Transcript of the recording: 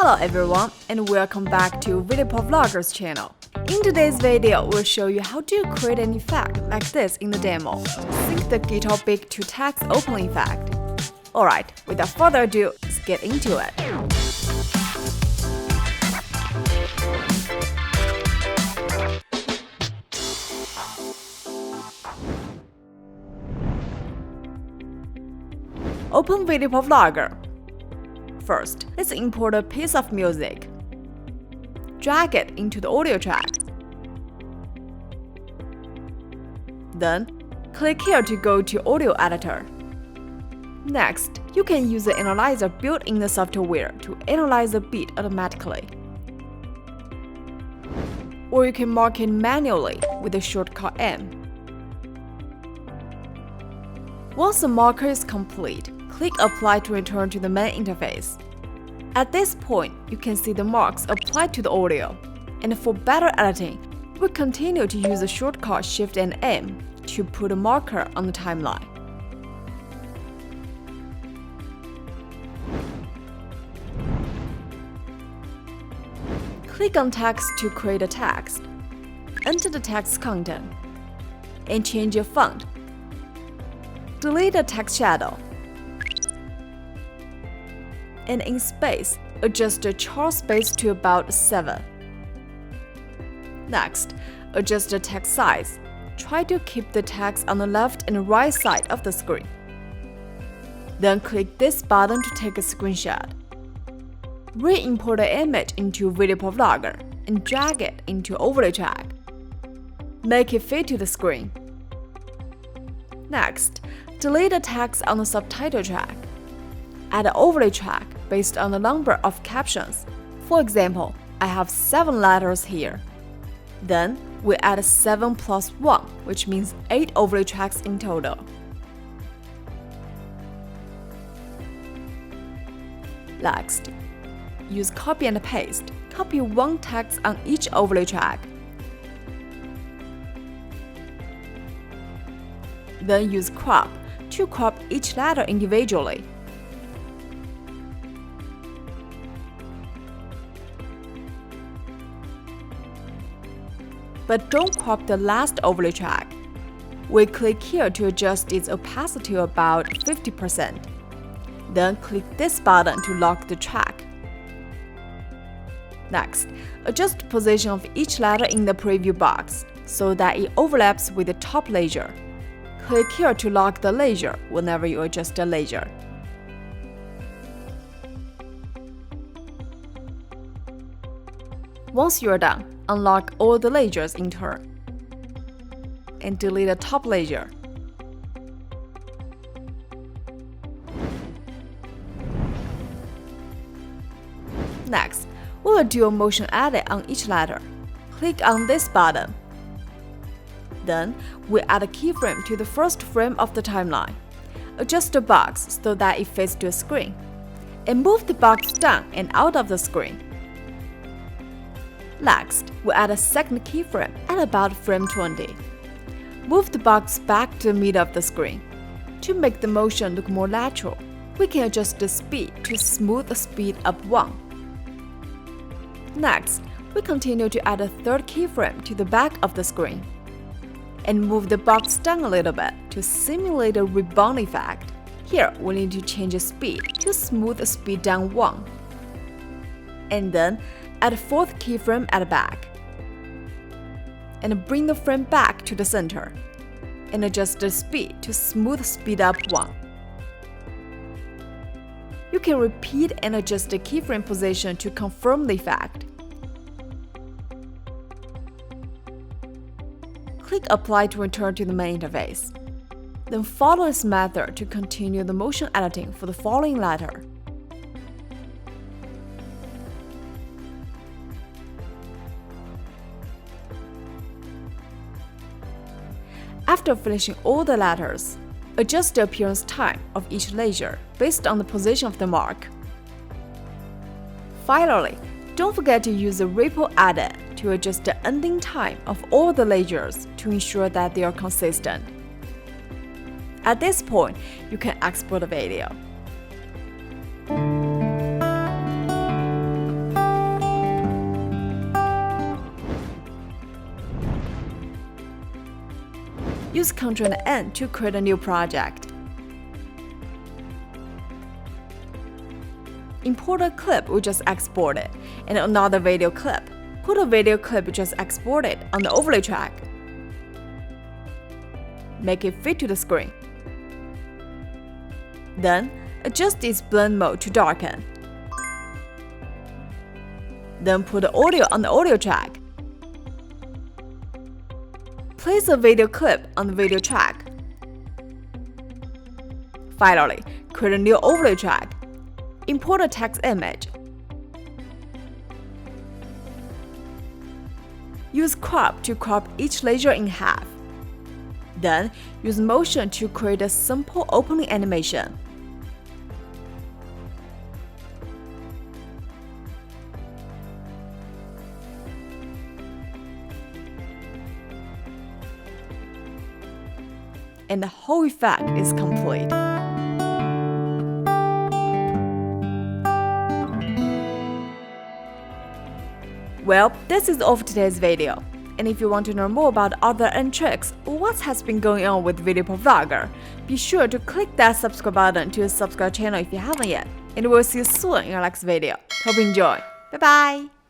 Hello everyone, and welcome back to VideoProc Vloggers channel. In today's video, we'll show you how to create an effect like this in the demo. Sync the guitar pick to text opening effect. Alright, without further ado, let's get into it. Open VideoProc Vlogger. First, let's import a piece of music. Drag it into the audio track. Then, click here to go to Audio Editor. Next, you can use the analyzer built in the software to analyze the beat automatically. Or you can mark it manually with the shortcut M. Once the marker is complete, click Apply to return to the main interface. At this point, you can see the marks applied to the audio. And for better editing, we'll continue to use the shortcut Shift and M to put a marker on the timeline. Click on Text to create a text. Enter the text content and change your font. Delete the text shadow. And in space, adjust the chart space to about 7. Next, adjust the text size. Try to keep the text on the left and right side of the screen. Then click this button to take a screenshot. Re-import the image into VideoProc Vlogger and drag it into overlay track. Make it fit to the screen. Next, delete the text on the subtitle track. Add an overlay track based on the number of captions. For example, I have 7 letters here. Then, we add 7 plus 1, which means 8 overlay tracks in total. Next, use copy and paste. Copy one text on each overlay track. Then use crop to crop each letter individually. But don't crop the last overlay track. We click here to adjust its opacity to about 50%. Then click this button to lock the track. Next, adjust the position of each letter in the preview box so that it overlaps with the top layer. Click here to lock the layer whenever you adjust the layer. Once you're done, unlock all the layers in turn and delete the top layer. Next, we will do a motion edit on each letter. Click on this button. Then, we add a keyframe to the first frame of the timeline. Adjust the box so that it fits to the screen. And move the box down and out of the screen. Next, we add a second keyframe at about frame 20. Move the box back to the middle of the screen. To make the motion look more natural, we can adjust the speed to smooth the speed up 1. Next, we continue to add a third keyframe to the back of the screen. And move the box down a little bit to simulate a rebound effect. Here, we need to change the speed to smooth the speed down 1. And then, add a fourth keyframe at the back. And bring the frame back to the center. And adjust the speed to smooth speed up 1. You can repeat and adjust the keyframe position to confirm the effect. Click Apply to return to the main interface. Then follow this method to continue the motion editing for the following letter. After finishing all the letters, adjust the appearance time of each layer based on the position of the mark. Finally, don't forget to use the ripple edit to adjust the ending time of all the layers to ensure that they are consistent. At this point, you can export the video. Use Ctrl and N to create a new project. Import a clip we just exported, and another video clip. Put a video clip we just exported on the overlay track. Make it fit to the screen. Then, adjust its blend mode to darken. Then put the audio on the audio track. Place a video clip on the video track. Finally, create a new overlay track. Import a text image. Use crop to crop each layer in half. Then, use motion to create a simple opening animation. And the whole effect is complete. Well, this is all for today's video. And if you want to know more about other and tricks or what has been going on with VideoProc Vlogger, be sure to click that subscribe button to subscribe channel if you haven't yet. And we'll see you soon in our next video. Hope you enjoy. Bye bye!